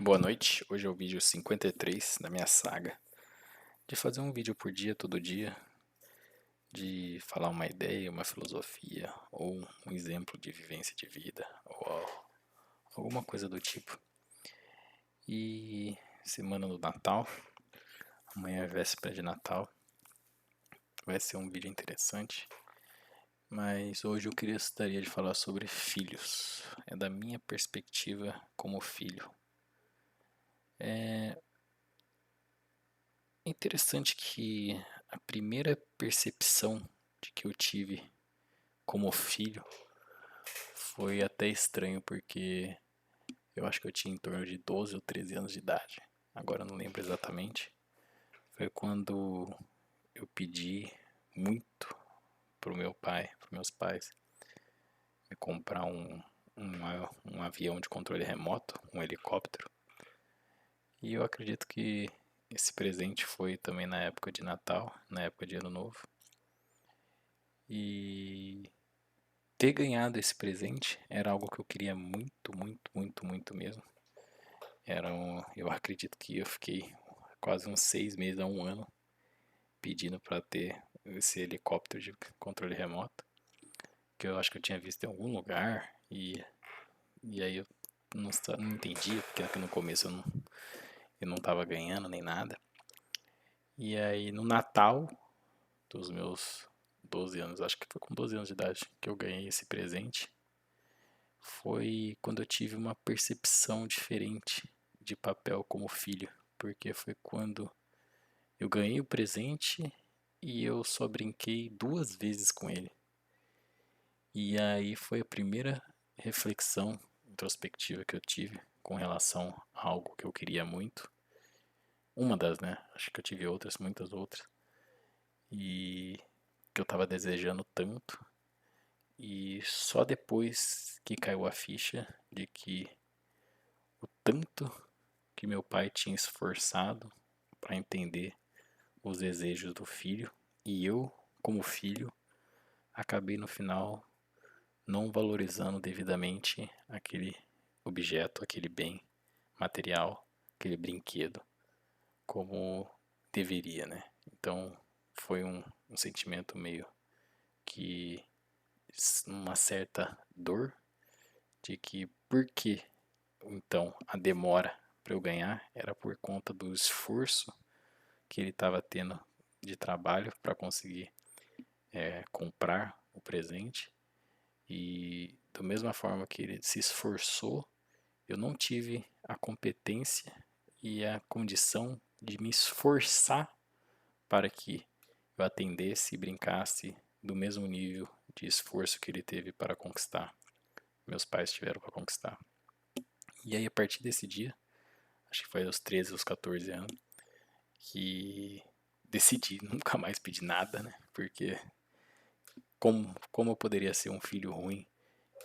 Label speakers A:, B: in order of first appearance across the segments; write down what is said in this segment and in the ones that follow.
A: Boa noite, hoje é o vídeo 53 da minha saga de fazer um vídeo por dia, todo dia, de falar uma ideia, uma filosofia ou um exemplo de vivência de vida ou alguma coisa do tipo. E semana do Natal, amanhã é véspera de Natal, vai ser um vídeo interessante, mas hoje eu gostaria de falar sobre filhos, é da minha perspectiva como filho. É interessante que a primeira percepção de que eu tive como filho foi até estranho, porque eu acho que eu tinha em torno de 12 ou 13 anos de idade. Agora eu não lembro exatamente. Foi quando eu pedi muito pro meu pai, pros meus pais, me comprar um avião de controle remoto, um helicóptero. E eu acredito que esse presente foi também na época de Natal, na época de Ano Novo. E ter ganhado esse presente era algo que eu queria muito, muito, muito, muito mesmo. Eu acredito que eu fiquei quase uns 6 meses a um ano pedindo para ter esse helicóptero de controle remoto, que eu acho que eu tinha visto em algum lugar e aí eu não entendia, porque aqui no começo eu não tava ganhando nem nada. E aí no Natal dos meus 12 anos, acho que foi com 12 anos de idade que eu ganhei esse presente, foi quando eu tive uma percepção diferente de papel como filho, porque foi quando eu ganhei o presente e eu só brinquei 2 vezes com ele. E aí foi a primeira reflexão introspectiva que eu tive com relação a algo que eu queria muito. Uma das, né? Acho que eu tive outras, muitas outras. E que eu tava desejando tanto. E só depois que caiu a ficha de que o tanto que meu pai tinha esforçado para entender os desejos do filho e eu, como filho, acabei no final não valorizando devidamente aquele objeto, aquele bem material, aquele brinquedo, como deveria, né? Então foi um sentimento meio que uma certa dor de que por que então a demora para eu ganhar era por conta do esforço que ele estava tendo de trabalho para conseguir comprar o presente. E da mesma forma que ele se esforçou, eu não tive a competência e a condição de me esforçar para que eu atendesse e brincasse do mesmo nível de esforço que ele teve para conquistar, meus pais tiveram para conquistar. E aí a partir desse dia, acho que foi aos 13 aos 14 anos, que decidi nunca mais pedir nada, né? Porque como eu poderia ser um filho ruim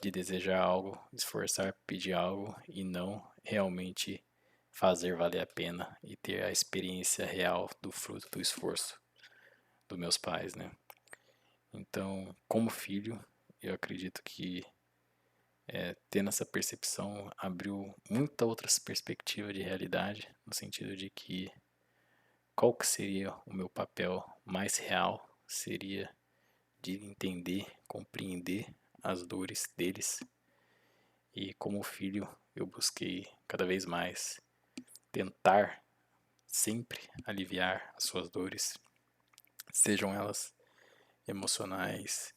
A: de desejar algo, esforçar, pedir algo e não realmente fazer valer a pena e ter a experiência real do fruto do esforço dos meus pais, né? Então, como filho, eu acredito que tendo essa percepção abriu muitas outras perspectivas de realidade, no sentido de que qual que seria o meu papel mais real seria de entender, compreender as dores deles. E como filho, eu busquei cada vez mais tentar sempre aliviar as suas dores, sejam elas emocionais,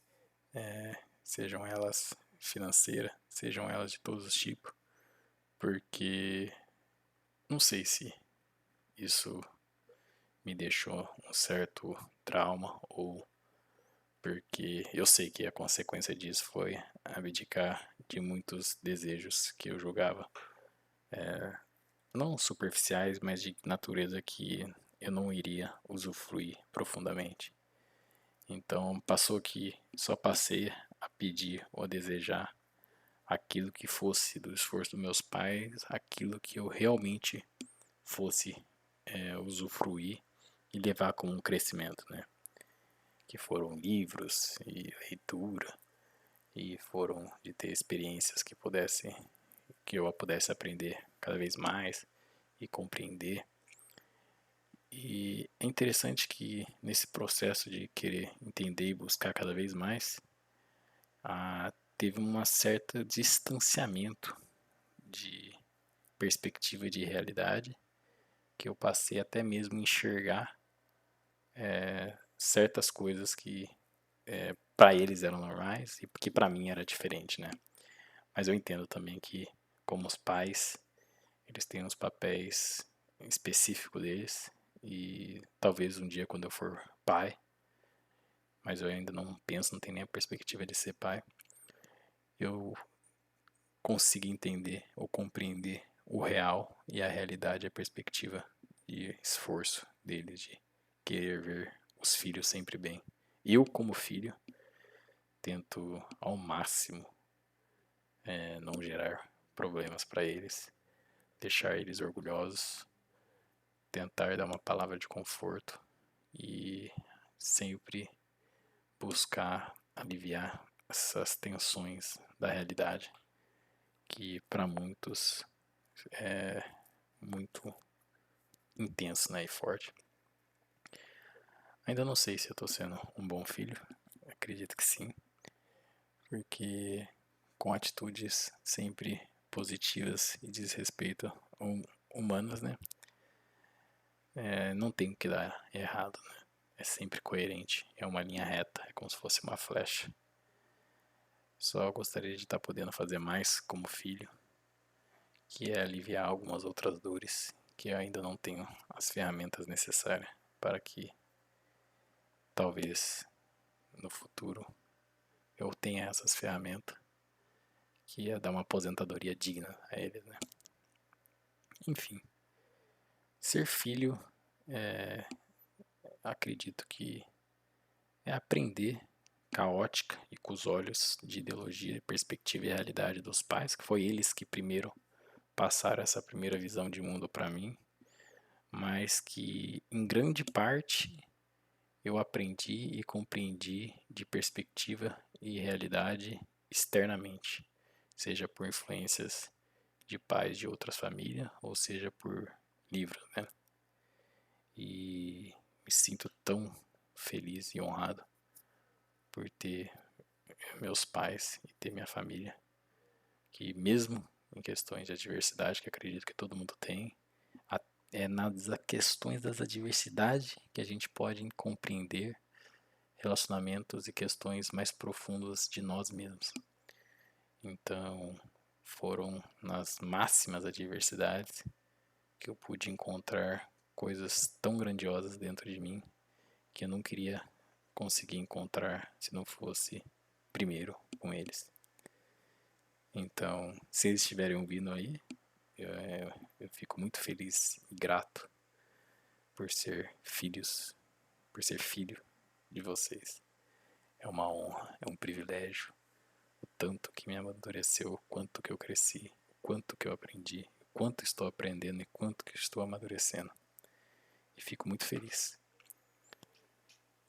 A: sejam elas financeiras, sejam elas de todos os tipos, porque não sei se isso me deixou um certo trauma ou porque eu sei que a consequência disso foi abdicar de muitos desejos que eu julgava não superficiais, mas de natureza que eu não iria usufruir profundamente. Então passou que só passei a pedir ou a desejar aquilo que fosse do esforço dos meus pais, aquilo que eu realmente fosse usufruir e levar como um crescimento, né? Que foram livros e leitura e foram de ter experiências que pudessem que eu pudesse aprender cada vez mais e compreender. E é interessante que nesse processo de querer entender e buscar cada vez mais, teve um certo distanciamento de perspectiva de realidade, que eu passei até mesmo a enxergar certas coisas que para eles eram normais e que para mim era diferente, né? Mas eu entendo também que, como os pais, eles têm uns papéis específicos deles e talvez um dia quando eu for pai, mas eu ainda não penso, não tenho nem a perspectiva de ser pai, eu consiga entender ou compreender o real e a realidade, a perspectiva e esforço deles de querer ver os filhos sempre bem. Eu, como filho, tento ao máximo não gerar problemas para eles, deixar eles orgulhosos, tentar dar uma palavra de conforto e sempre buscar aliviar essas tensões da realidade que para muitos é muito intenso, né, e forte. Ainda não sei se eu estou sendo um bom filho, acredito que sim, porque com atitudes sempre positivas e desrespeito humanas, né, não tem que dar errado, né, é sempre coerente, é uma linha reta, é como se fosse uma flecha. Só gostaria de estar podendo fazer mais como filho, que é aliviar algumas outras dores que eu ainda não tenho as ferramentas necessárias para que talvez no futuro eu tenha essas ferramentas que ia dar uma aposentadoria digna a eles, né? Enfim, ser filho, acredito que é aprender caótica e com os olhos de ideologia, perspectiva e realidade dos pais, que foi eles que primeiro passaram essa primeira visão de mundo para mim, mas que em grande parte eu aprendi e compreendi de perspectiva e realidade externamente, seja por influências de pais de outras famílias, ou seja por livros, né? E me sinto tão feliz e honrado por ter meus pais e ter minha família, que mesmo em questões de adversidade, que acredito que todo mundo tem, é nas questões das adversidades que a gente pode compreender relacionamentos e questões mais profundas de nós mesmos. Então, foram nas máximas adversidades que eu pude encontrar coisas tão grandiosas dentro de mim que eu não queria conseguir encontrar se não fosse primeiro com eles. Então, se eles estiverem ouvindo aí, eu fico muito feliz e grato por ser por ser filho de vocês. É uma honra, é um privilégio. O tanto que me amadureceu, o quanto que eu cresci, o quanto que eu aprendi, o quanto estou aprendendo e quanto que estou amadurecendo. E fico muito feliz.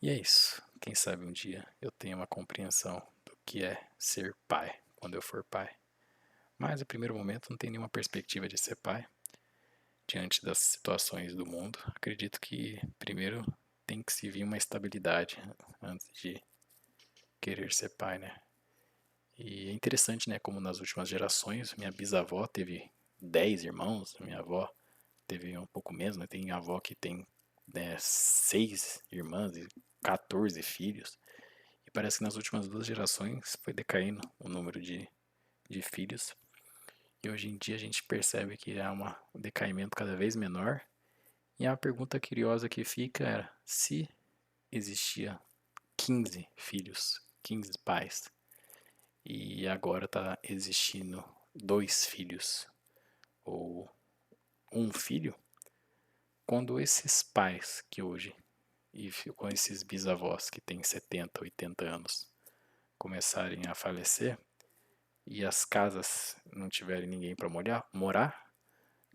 A: E é isso. Quem sabe um dia eu tenha uma compreensão do que é ser pai, quando eu for pai. Mas no primeiro momento não tenho nenhuma perspectiva de ser pai. Diante das situações do mundo, acredito que primeiro tem que se vir uma estabilidade antes de querer ser pai, né? E é interessante, né, como nas últimas gerações, minha bisavó teve 10 irmãos, minha avó teve um pouco menos, né? Tem avó que tem 6 irmãs e 14 filhos. E parece que nas últimas 2 gerações foi decaindo o número de filhos. E hoje em dia a gente percebe que há um decaimento cada vez menor. E a pergunta curiosa que fica era se existia 15 filhos, 15 pais, e agora está existindo 2 filhos ou um filho, quando esses pais que hoje, e com esses bisavós que têm 70, 80 anos, começarem a falecer e as casas não tiverem ninguém para morar,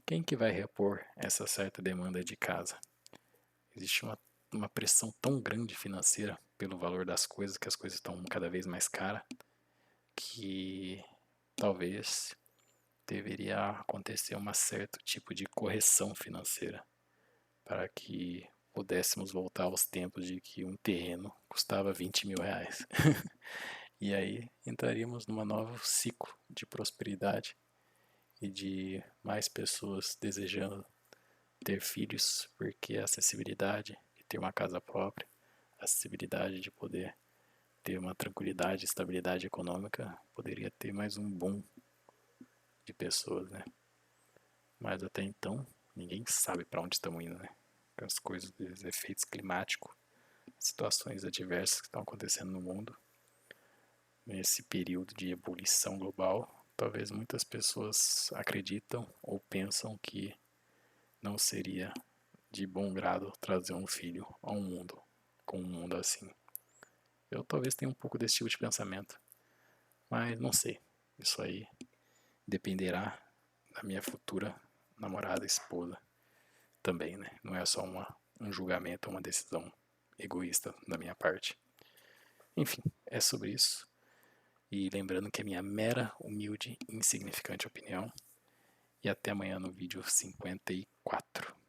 A: quem que vai repor essa certa demanda de casa? Existe uma pressão tão grande financeira pelo valor das coisas, que as coisas estão cada vez mais caras, que talvez deveria acontecer um certo tipo de correção financeira para que pudéssemos voltar aos tempos de que um terreno custava 20 mil reais. E aí entraríamos num novo ciclo de prosperidade e de mais pessoas desejando ter filhos, porque a acessibilidade de ter uma casa própria, a acessibilidade de poder ter uma tranquilidade, estabilidade econômica, poderia ter mais um boom de pessoas, né? Mas até então, ninguém sabe para onde estamos indo, né? Com as coisas, os efeitos climáticos, situações adversas que estão acontecendo no mundo, nesse período de ebulição global, talvez muitas pessoas acreditam ou pensam que não seria de bom grado trazer um filho a um mundo, com um mundo assim. Eu talvez tenha um pouco desse tipo de pensamento, mas não sei. Isso aí dependerá da minha futura namorada, esposa também, né? Não é só um julgamento, uma decisão egoísta da minha parte. Enfim, é sobre isso. E lembrando que é minha mera, humilde, insignificante opinião. E até amanhã no vídeo 54.